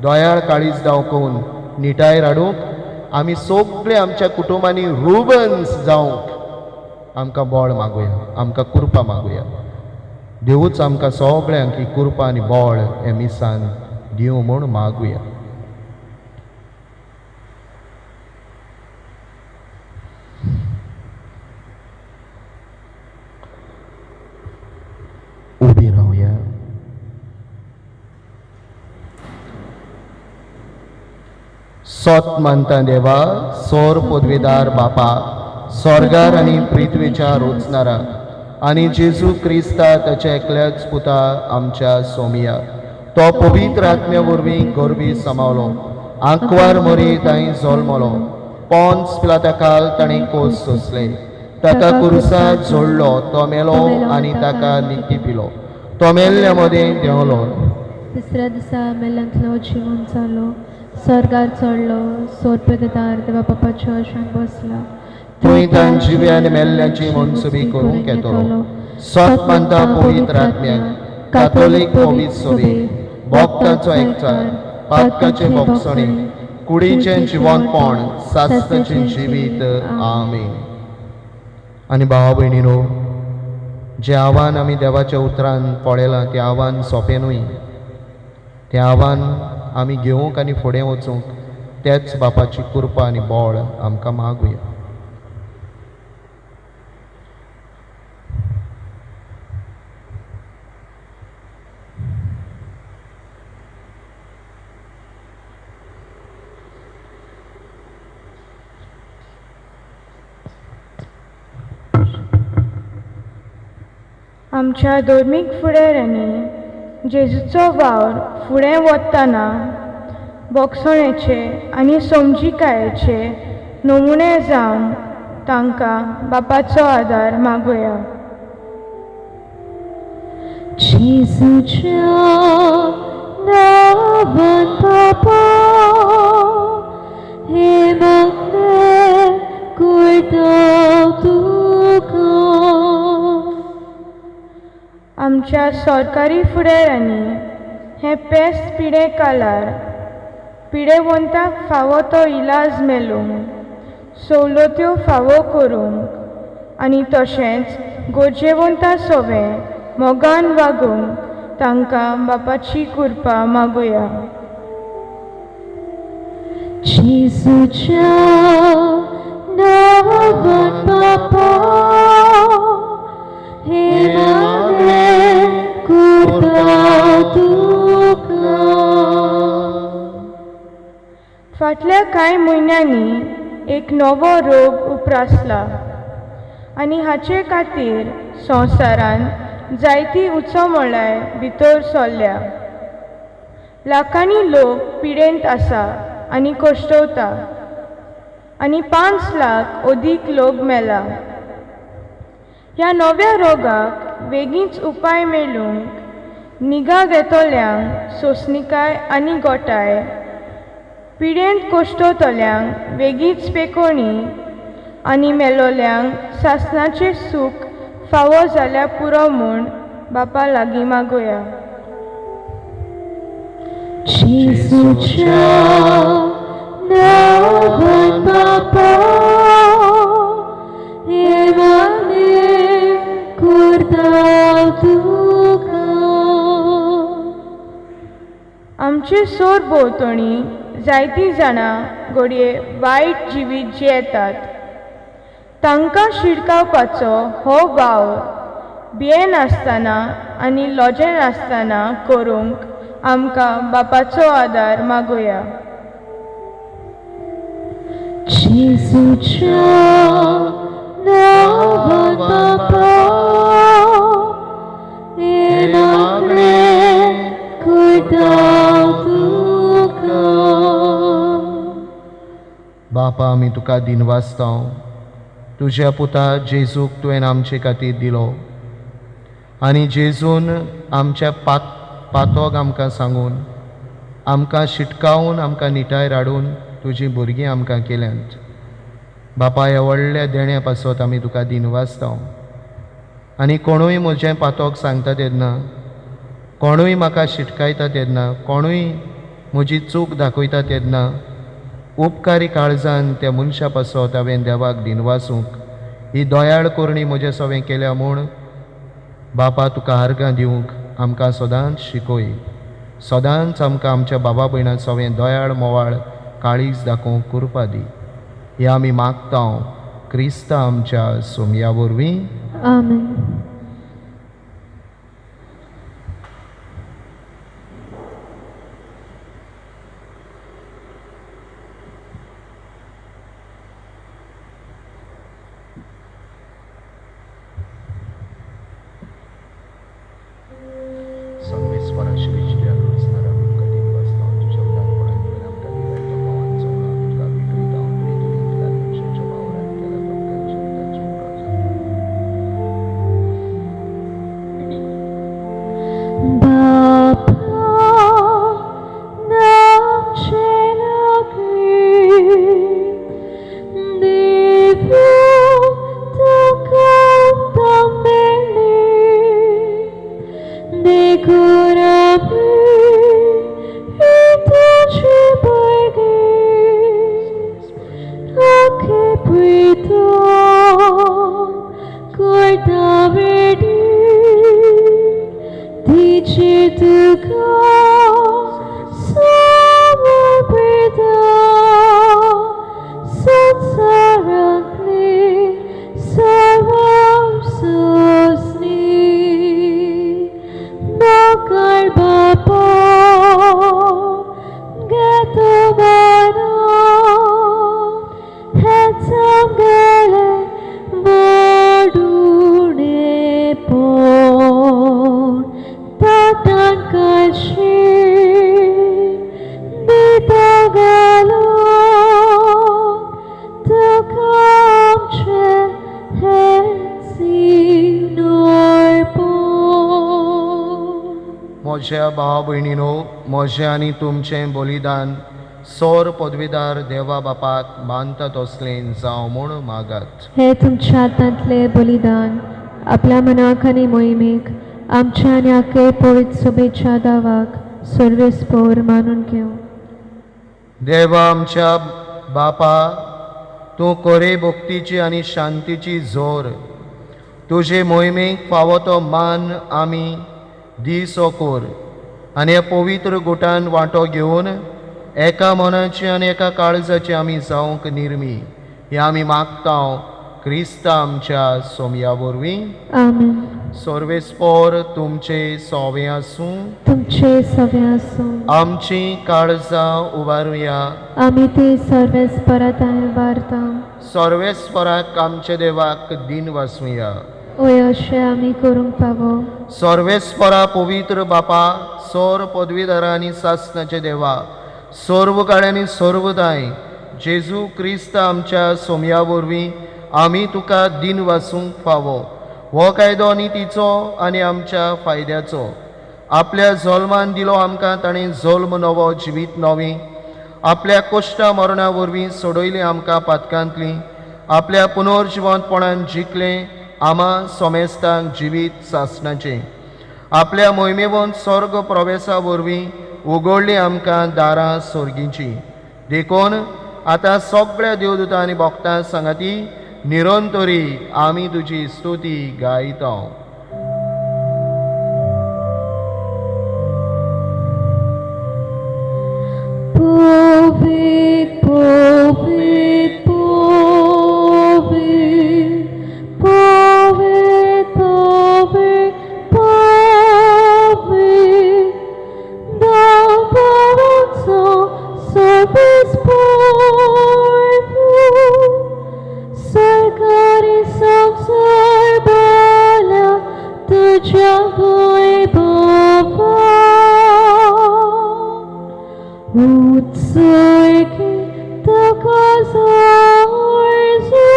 दोयाळ काळीज दाखोवन निटाय हाडूंक आमी सगळे आमच्या कुटुंबांनी रुबन्स जावंक आमकां बळ मागुया, आमकां कृपा मागुया. देवूच आमकां सगळ्यांक ही कृपा आनी बळ हे मिसान दिवं म्हूण मागुया. उबी रावया. सोत मानता देवा, सोर पदवेदार बापा, स्वर्गार आनी पृथ्वीच्या रोचणारा, आनी जेजू क्रिस्ता ताच्या एकल्याच पुता आमच्या सोमिया, तो पवित्र आत्म्या वरवीं गोरबी समावलो, आंकवार मरी ताई जल्मलो, पोन्स पिलाताकाल ताणें कोस सोंसले, ताका कुर्सार जोडलो, तो मेलो आनी ताका निखटी पिलो, तो मेल्ल्या मदें देंवलो. तिसऱ्या दिसा मेल्यांतलो जिवून जालो, स्वर्गार चडलो, सोरपेदार देवा बापाच्या आशान बसला. थंय ताण जिव्यान मेल्ल्याची मनसुबी करूंक येतलो. सोत मानता पवित्र आत्म्याक, कातोलीक पवित्र सोबी, भक्तांचो एकचार, पातकाचे भोगसणी, कुडीचें जिवंतपण, सास्ताचें जिवीत. आमीन. आनी भावा भयणीनो, जें आव्हान आमी देवाच्या उतरान पळयलां तें आव्हान सोंपें न्हय. तें आव्हान आमी घेवंक आनी फुडें वचूंक तेच बापाची कृपा आनी बळ आमकां मागुया. आमच्या धर्मीक फुडाऱ्यांनी जेजूचो वावर फुडें वतना बोगसणेचे आनी समजिकायेचे नमुने जावन तांकां बापाचो आदार मागुया. जेजूच्या नांवान बापा, हे मागणें करता तुका. आमच्या सरकारी फुडाऱ्यांनी हे पेस्त पिडे काळार पिडेवंतांक फावो तो इलाज मेळूंक, सवलत्यो फावो करूंक आनी तशेंच गरजेवंतां सवें मोगान वागूंक तांकां बापाची कृपा मागुया. जेजूच्या नांवान बापा, हे मागणें करता तुका. फाटल्या कांय म्हयन्यांनी एक नवो रोग उप्रासला आनी हाचे खातीर संवसारांत जायती उचमळाय भितर सरल्या. लाखांनी लोक पिडेंत आसा आनी कश्टवता आनी 5 लाख अदीक लोक मेला. ह्या नव्या रोगाक बेगीनच उपाय मेळूंक निगा घेतोल्यांक सोंसणिकाय आनी गोठाय, पिडेंत कोश्टोतल्यांक वेगीच पेकोणी आनी मेलोल्यांक सासणाचें सूख फावो जाल्यार पुरो म्हूण बापा लागीं मागुया. जेजूच्या नांवान बापा हे मागणे करता तुका. आमचे सोर भोंवतणी जायतीं जाणां घडये वायट जिवीत जियेतात. तांकां शिडकावपाचो हो वावर भियेन आसतना आनी लॉजेन आसतना करूंक आमकां बापाचो आदार मागुया. जेजूच्या नांवान बापा हे मागणे करता तुका. बापा आमी तुका दिनवासतां तुज्या पुता जेजूक तुवें आमचे खातीर दिलो आनी जेजून आमच्या पातोक आमकां सांगून आमकां शिटकावून आमकां निटाय राडून तुजीं भुरगीं आमकां केल्यांत. बापा ह्या व्हडल्या देण्या पासत आमी तुका दिनवासतां आनी कोणूय म्हजें पातोक सांगता तेन्ना, कोणूय म्हाका शिटकायता तेन्ना, कोणूय म्हजी चूक दाखयता तेन्ना उपकारी काळजान त्या मनशा पासत हांवें देवाक दिनवासूंक ही दोयाळ कोरणी म्हजे सवें केल्या म्हूण बापा तुका आर्गां दिवंक आमकां सदांच शिकय. सदांच आमकां आमच्या बाबा भयणां सवें दोयाळ मोवाळ काळीज दाखोवंक कृपा दी. हें आमी मागतां क्रिस्ता आमच्या सोमया वरवीं. आमेन. म्हज्या भाव भयणीनो, म्हजें आनी तुमचें बलिदान सौर पदवीदार देवा बापाक मानता तसलें जावं म्हूण मागात. हे तुमच्या हातांतले बलिदान आपल्या मनाक आनी मोहिमेक आमच्या आनी आख्खे पवित्र सभेच्या दावाक सर्वेस्पोर मानून घेव. देवा आमच्या बापा, तूं कोरे भक्तीची आनी शांतीची जोर तुजे मोहिमेक फावो तो मान आमी दिसो कोर आनी ह्या पवित्र गुटान वांटो घेवन एका मनाची आनी एका काळजाची आमी जावंक निर्मी हे आमी मागतां क्रिस्ता आमच्या सोमया वरवीं. आमेन. सर्वेस्पोर तुमचे सोवे आसूं. तुमचे सवे आसूं. आमची काळजां उबारुया. आमी ती सर्वेस्पराताय वारता. सर्वेस्पराक आमच्या देवाक दिन वासूया. ओय अशें आमी करूंक फावो. सर्वेस्परा पवित्र बापा, सौर पदवीधरा आनी सासणाचे देवा, सर्व काळांनी सर्वदाय जेजू क्रिस्त आमच्या सोमया वरवीं आमी तुका दिन वासूंक फावो. हो कायदो नितीचो आनी आमच्या फायद्याचो आपल्या जल्मान दिलो आमकां ताणें जल्म नवो जिवीत नवी आपल्या कोश्टा मरणा वरवीं सोडयली आमकां पातकांतली आपल्या पुनर्जिवंतपणान जिखलें आमा सोमेस्तांक जिवीत सासणाचें आपल्या मोहिमेवंत स्वर्ग प्रवेशा वरवीं उगडली आमकां दारां सोर्गींची देखून आतां सगळ्या देवदूतां आनी भक्तां सांगाती निरंतरी आमी तुजी स्तुती गायता. Povid, povid, povid, povid, povid, povid, thou balanzo sorbis porvo, sarcari samsarbala, tuja voi bava. Utsorgi takazarzo,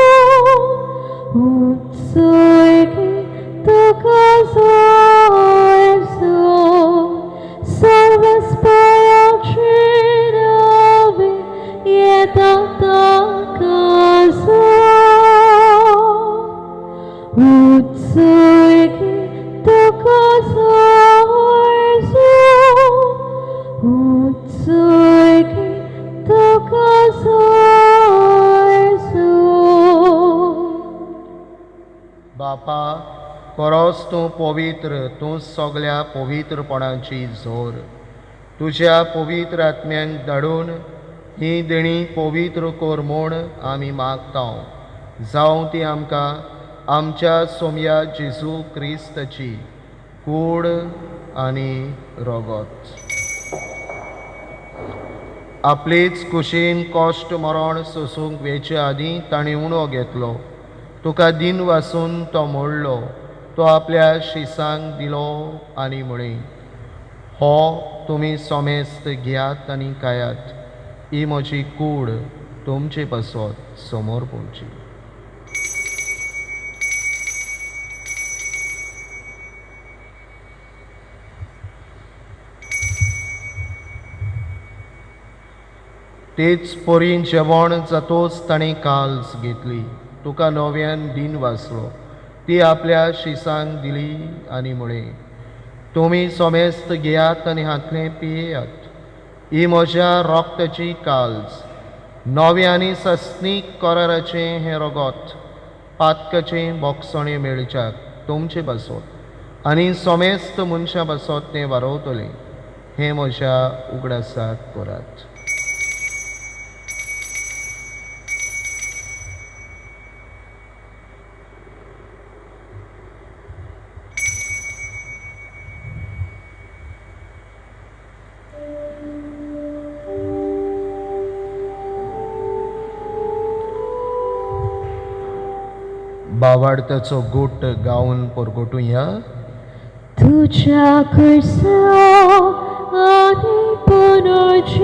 utsorgi takazarzo, sarvas paratrinavi yedatakazo. Utsorgi takazarzo, utsorgi takazarzo. बापा खरोच तूं पवित्र तूं सगळ्या पवित्रपणाची जोर तुज्या पवित्र आत्म्यांक धाडून ही देणी पवित्र कोर म्हूण आमी मागता जावं ती आमकां आमच्या सोम्या जेजू क्रिस्ताची कूड आनी रगत. आपलीच कुशीन कश्ट मरण सोसूंक वेचे आदीं ताणें उणो घेतलो तुका दिन वासून तो मोडलो तो आपल्या शिसांक दिलो आनी म्हणी हो तुमी सोमेस्त घेयात आनी खायात ही म्हजी कूड तुमचे पासत समोर पळोवची. तेच पोरीन जेवण जातोच ताणें काल्स घेतली तुका नव्यान दिन वाचलो ती आपल्या शिसांक दिली आनी म्हळें तुमी सोमेस्त घेयात आनी हातलें पियेयात ही म्हज्या रोगताची काल्स नवे आनी सस्नीक कराराचें हें रगत पातकाचें बोगसणें मेळच्याक तुमचे बसत आनी सोमेस्त मनशां बसत तें वारवतलें हें म्हज्या उगडासाक करात. बावार्थाचो गूट गावन परगोटुया. तुझ्या कुर्सा आनी पुनर्जीवनपणावरवीं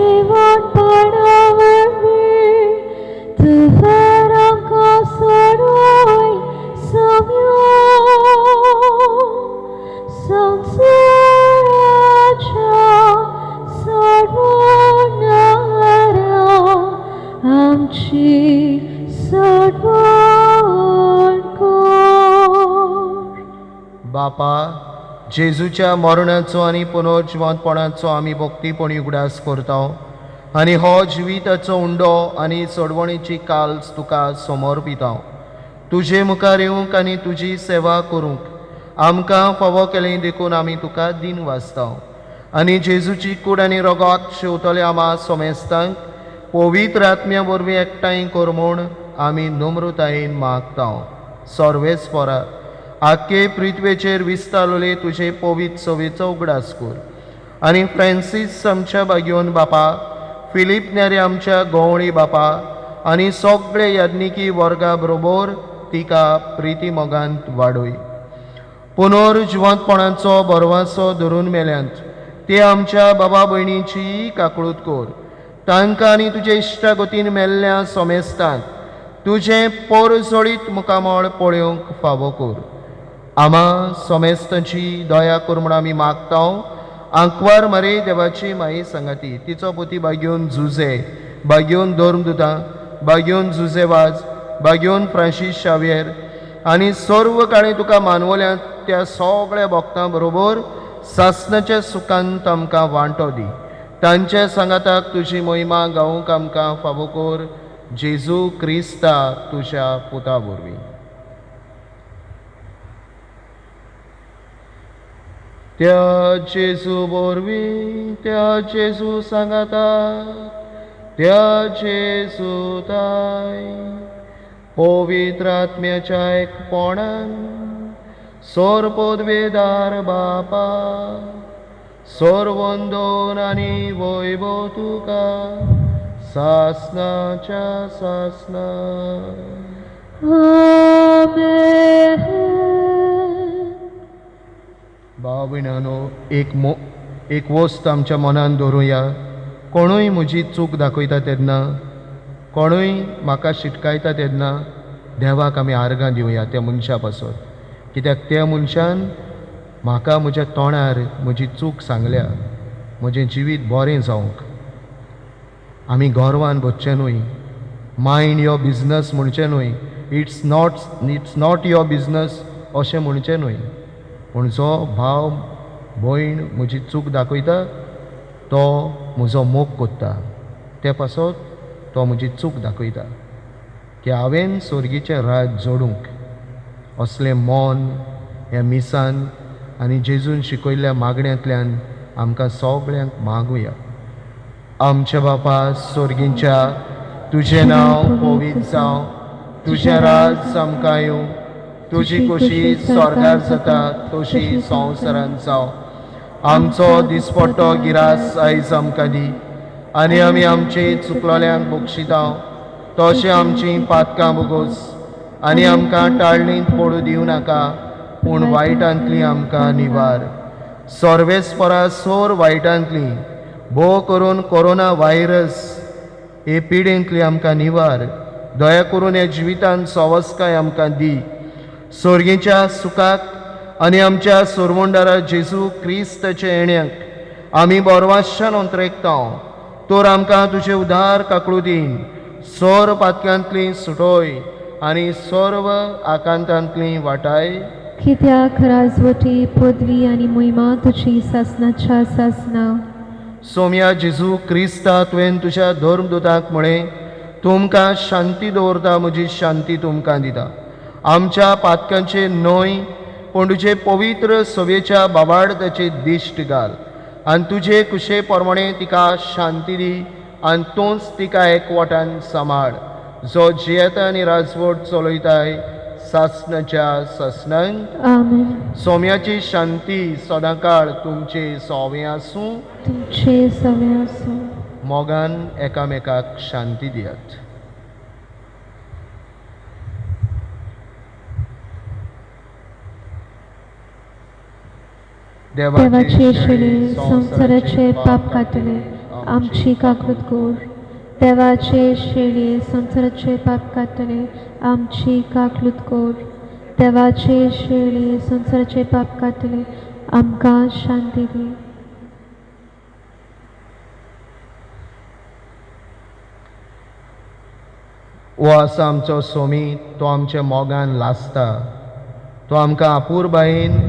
तुवें आमकां सोडून सोम्या संवसाराच्या सोडवणारा आमची सोडवण कर. बापा जेजूच्या मरणाचो आनी पुनर्जिवंतपणाचो आमी भक्तीपणी उगडास करता आनी हो जिविताचो उंडो आनी सोडवणेची काल्स तुका समर्पिता. तुजे मुखार येवंक आनी तुजी सेवा करूंक आमकां फावो केलें देखून आमी तुका दिन वाचता आनी जेजूची कूड आनी रगत शेवतले आमा सोमेस्तांक पवित्र आत्म्या वरवीं एकठांय कर म्हूण आमी नम्रतायेन मागता. सर्वेस्परा आख्खे पृथ्वेचेर विस्तारलोले तुजे पवित्र सवेचो उगडास कर आनी फ्रांसीस आमच्या बागेवन बापा फिलीप नेरे आमच्या गवळी बापा आनी सगळे याज्ञिकी वर्गा बरोबर तिका प्रिती मोगांत वाडय. पुनर्जिवंतपणाचो बरवासो धरून मेल्यांत ते आमच्या बाबा भयणीची काकळूत कर तांकां आनी तुजे इश्टागतीन मेल्ल्या सोमेस्तांक तुजें पोरजोळीत मुखामळ पळोवंक फावो कर. आमा सोमेस्तांची दया कर म्हूण आमी मागता आंकवार मरे देवाची माई संगाती तिचो पोती बागेवन झुजे बागेवन धर्मदुतां बागेवन जुजेवाज बागेवन फ्रांसीस शावेर आनी सर्व काळी तुका मानवल्यात त्या सगळ्या भक्तां बरोबर सासणाच्या सुखांत आमकां वांटो दी. तांच्या सांगाताक तुजी महिमा गावूंक आमकां फावो कर. जेजू क्रिस्ता तुज्या पुता वरवीं. त्या जेजू वरवीं त्या जेजू सांगाताक त्या जेजू ताय पवित्र आत्म्याच्या एकपणान सोरपोदवेदार बापा सोरवंदोन आनी वैभव तुका सासनाच्या सासना. आमेन. भाव भयणानो, एक वस्त आमच्या मनान दवरुया. कोणूय म्हजी चूक दाखयता तेन्ना कोणूय म्हाका शिटकायता तेन्ना देवाक आमी आर्गां दिवया त्या मनशा पासून. कित्याक त्या मनशान म्हाका म्हज्या तोंडार म्हजी चूक सांगल्या. म्हजें जिवीत बरें जावंक आमी गोरवान बसचें न्हय. मायंड युअर बिजनस म्हणचें न्हय. इट्स नॉट युअर बिजनस अशें म्हणचें न्हय. पूण जो भाव भयण म्हजी चूक दाखयता तो म्हजो मोग कोत्ता. ते पासत तो म्हजी चूक दाखयता की हांवें स्वर्गीचें राज जोडूंक असलें मोन ह्या मिसान आनी जेजून शिकयल्ल्या मागण्यांतल्यान आमकां सगळ्यांक मागुया. आमच्या बापा स्वर्गीच्या तुजें नांव पवित्र जावं. तुजें राज आमकां येवं. तुजी खोशी स्वर्गार जाता तशी संवसारांत जावं. आमचो दिसपट्टो गिरास आयज आमकां दी आनी आमी आमचे चुकलोल्यांक बक्षिता तशें आमची पातकां बोगोस आनी आमकां टाळणींत पडूं दिवं नाका पूण वायटांतली आमकां निवार. सर्वेस्परा सोर वायटांतली भोव करून कोरोना व्हायरस हे पिडेंतली आमकां निवार. दया करून ह्या जिवितांत सवस्काय आमकां दी. स्वर्गीच्या सुखाक आनी आमच्या सोरवंडारा जेजू क्रिस्ताच्या येण्याक आमी बोरवाशान अंतरेकता. तर आमकां तुजें उदार काकळुदीन सोर पातक्यांतली सुटोय आनी सर्व आकांतांतली वाटाय. कित्याक राजवटी पदवी आनी मोहिमा तुजी सासनाच्या सासना. सोम्या जेजू क्रिस्ता तुवें तुज्या धर्मदुताक म्हळें तुमकां शांती दवरता म्हजी शांती तुमकां दिता. आमच्या पातकांचे न्हय पूण तुजे पवित्र सवेच्या बाबाडताचे दिश्ट घाल आनी तुजे कुशे प्रमाणे तिका शांती दी आनी तूंच तिका एकवटान सांबाळ. जो जियेता आनी राजवट चलयताय सासनाच्या सासनांत. आमेन. सोम्याची शांती सदांकाळ तुमचे सोवे आसूं. तुमचे सवे आसूं. मोगान एकामेकाक शांती दियात. देवाचे शेळे संसाराचे पाप कातले आमची काकूत कोर. देवाचे शेळे संसाराचे पाप कातले आमची काकलूत कोर. देवाचे शेळे संसाराचे पाप कातले आमकां शांती दी. हो आसा आमचो सोमी. तो आमच्या मोगान लासता. तो आमकां आपुरबायेन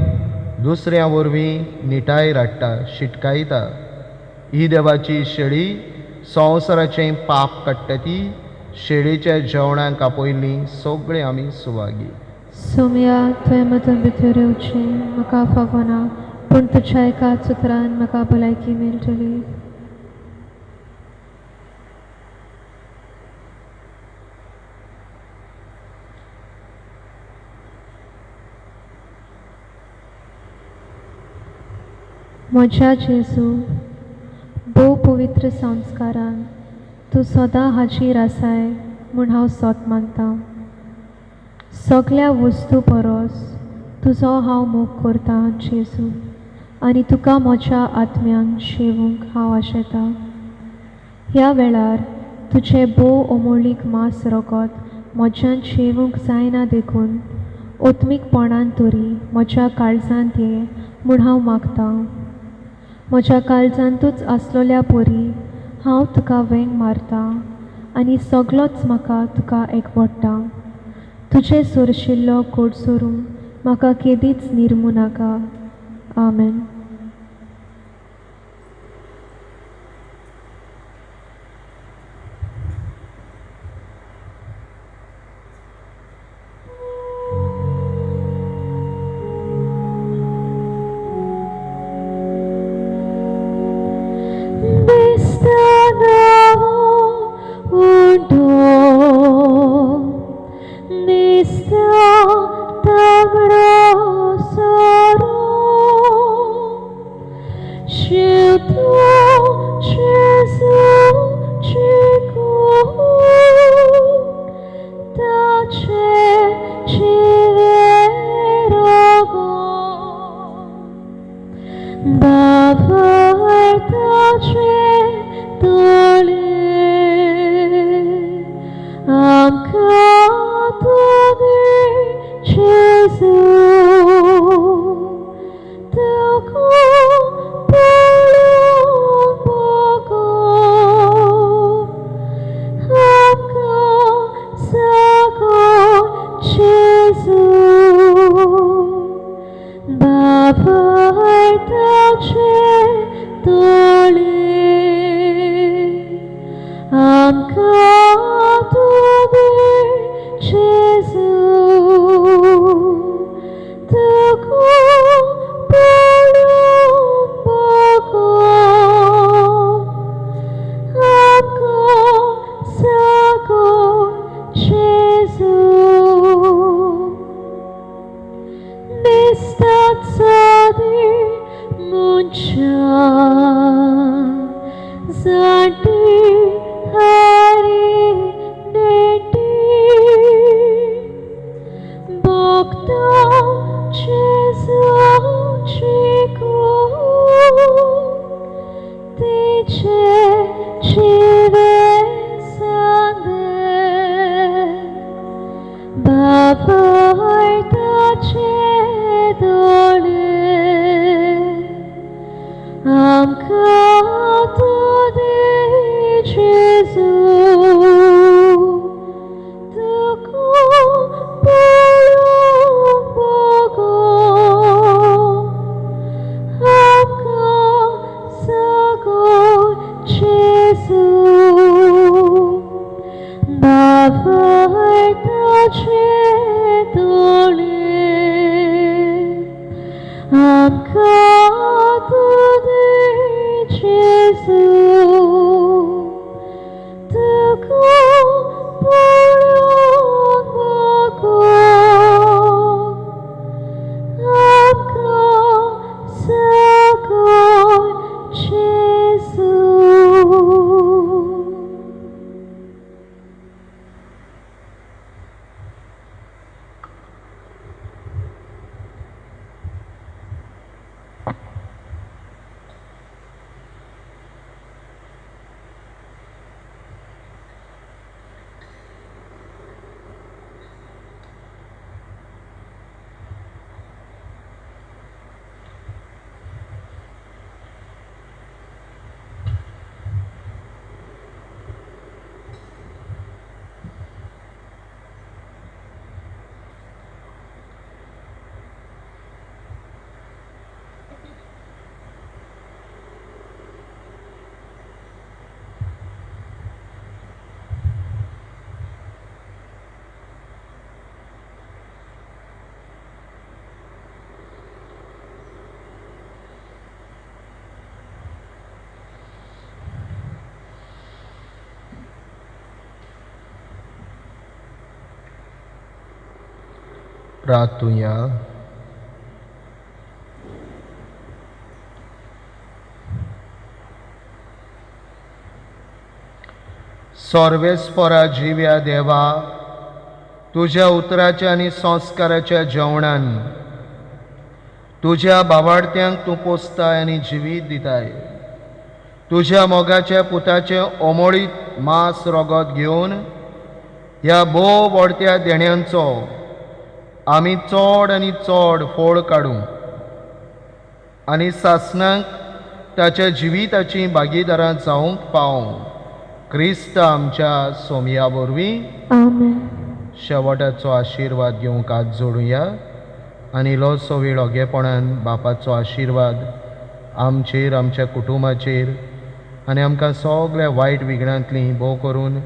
दुसऱ्या वरवीं निटाय राडटा शिटकायता. ही देवाची शेळी संवसाराचें पाप काडटा ती. शेळीच्या जेवणाक आपयल्ली सगळीं आमी सुवागी. सोम्या तुवें मतान भितर येवचें म्हाका फावो ना पूण तुज्या एकाच उतरान म्हाका भलायकी मेळटली. म्हज्या जेजू भोव पवित्र संस्कारान तूं सदां हाजीर आसाय म्हूण हांव सोत मानता. सगळ्या वस्तू परस तुजो हांव मोग करता जेजू आनी तुका म्हज्या आत्म्यान शेवूंक हांव आशेता. ह्या वेळार तुजें भोव अमोळीक मास रगत म्हज्यान शेवूंक जायना देखून ओत्मीकपणान तरी म्हज्या काळजांत ये म्हूण हांव मागतां. म्हज्या काळजांतूच आसलोल्या परी हांव तुका वेंग मारता आनी सगळोच म्हाका तुका एकवटटा. तुजे सोरशिल्लो कोड सोरूंक म्हाका केदीच निर्मू नाका. आमेन. प्रार्थुया. सर्वेस्परा जिव्या देवा, तुझ्या उतराच्या आनी संस्काराच्या जेवणान तुझ्या बाबार्थ्यांक तूं पोसताय आनी जिवीत दिताय. तुझ्या मोगाच्या पुताचे ओमळीत मास रोगत घेवन ह्या भोव व्हडत्या देण्यांचो आमी चड आनी चड फोड काडूं आनी सासणांक ताच्या जिविताची भागीदारां जावंक पावूं क्रिस्त आमच्या सोमया वरवीं आमेन. शेवटाचो आशिर्वाद घेवंक हात जोडुया आनी इल्लोसो वेळ ओगेपणान बापाचो आशिर्वाद आमचेर, आमच्या कुटुंबाचेर आनी आमकां सगळ्या वायट विघ्नांतली भोव करून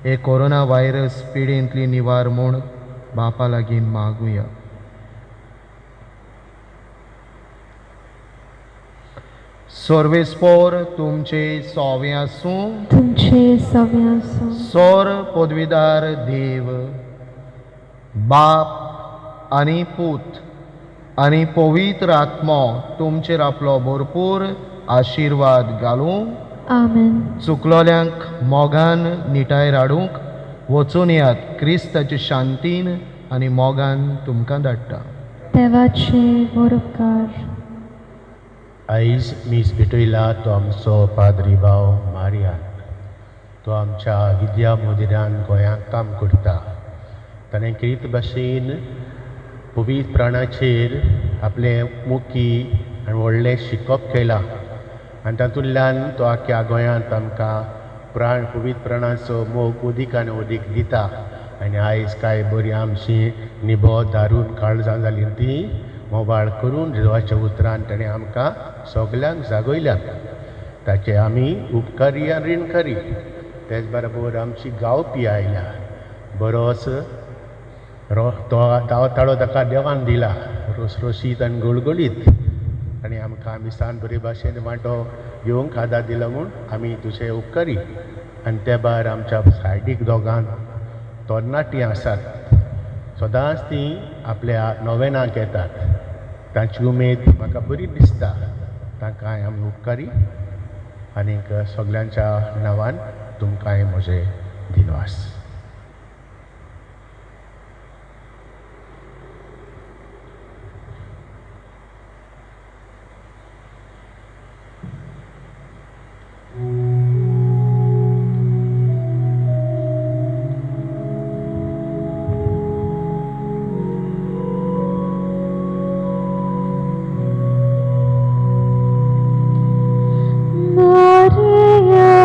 हे कोरोना व्हायरस पिडेंतली निवार म्हूण बापा लागीं मागुया. सर्वेस्पोर तुमचे सोवे आसूं. तुमचे सवे आसूं. सोर पदवीदार देव बाप आनी पूत आनी पवित्र आत्मो तुमचेर आपलो भरपूर आशिर्वाद घालूं. आमेन. चुकलोल्यांक मोगान निटायर हाडूंक वचून यात. क्रिस्ताचे शांतीन आनी मोगान तुमकां धाडटा. देवाचे बरोबकार. आयज मीस भेटयला तो आमचो पाद्री भाव मारियान. तो आमच्या विद्या मंदिरान गोंयांत काम करता. ताणें कित भाशेन पवित्र प्राणाचेर आपले मुखी आनी व्हडलें शिकप केलां आनी तातूंतल्यान तो आख्या गोंयांत आमकां पवित्र प्राणाचो मोग अदीक आनी अदीक दिता. आनी आयज कांय बरीं आमची निबो दारून काळजां जालीं तीं मोबाळ करून देवाच्या उतरान ताणें आमकां सगल्यांक जागयल्यात. ताचे आमी उपकारी आनी ऋणकारी. तेच बरोबर आमची गावपी आयल्या. बरोच ताळो ताका देवान दिला, रोसरोशीत आनी गळगळीत. आनी आमकां मिसान बरे भाशेन वांटो घेवंक आदार दिलो म्हूण आमी तुजे उपकारी. आनी ते भायर आमच्या सायडीक दोगांक तरणाटीं आसात. सदांच तीं आपल्या नोवेनाक येतात. तांची उमेद म्हाका बरी दिसता. तांकां आमी उपकारी. आनीक सगल्यांच्या नांवान तुमकां म्हजे दिनवास. Maria,